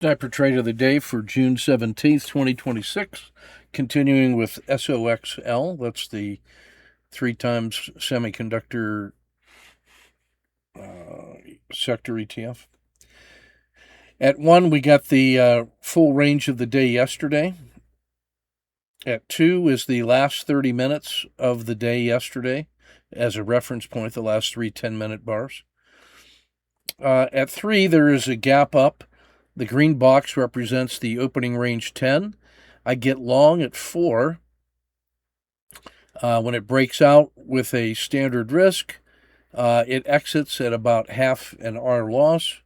Sniper trade of the day for June 17th, 2026. Continuing with SOXL, that's the 3x semiconductor sector ETF. At 1, we got the full range of the day yesterday. At 2 is the last 30 minutes of the day yesterday as a reference point, the last 3 10-minute bars. At 3, there is a gap up. The green box represents the opening range 10. I get long at 4. When it breaks out with a standard risk, it exits at about half an R loss.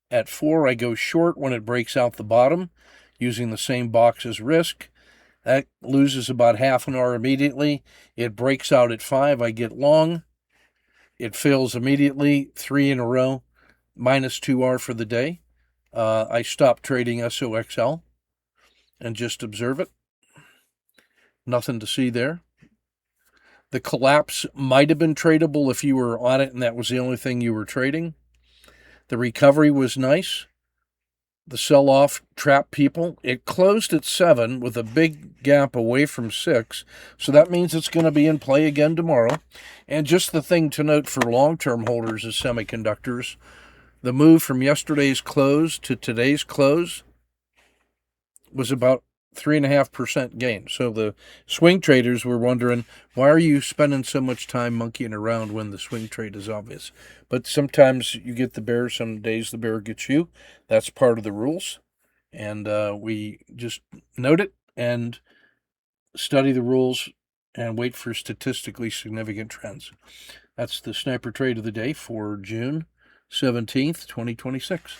At 4, I go short when it breaks out the bottom, using the same box as risk. That loses about half an R immediately. It breaks out at 5, I get long. It fails immediately, 3 in a row, minus 2R for the day. I stop trading SOXL and just observe it. Nothing to see there. The collapse might have been tradable if you were on it and that was the only thing you were trading. The recovery was nice. The sell-off trapped people. It closed at 7 with a big gap away from 6, so that means it's going to be in play again tomorrow. And just the thing to note for long-term holders of semiconductors, the move from yesterday's close to today's close was about 3.5% gain. So the swing traders were wondering, why are you spending so much time monkeying around when the swing trade is obvious? But sometimes you get the bear, some days the bear gets you. That's part of the rules. And we just note it and study the rules and wait for statistically significant trends. That's the sniper trade of the day for June 17th, 2026.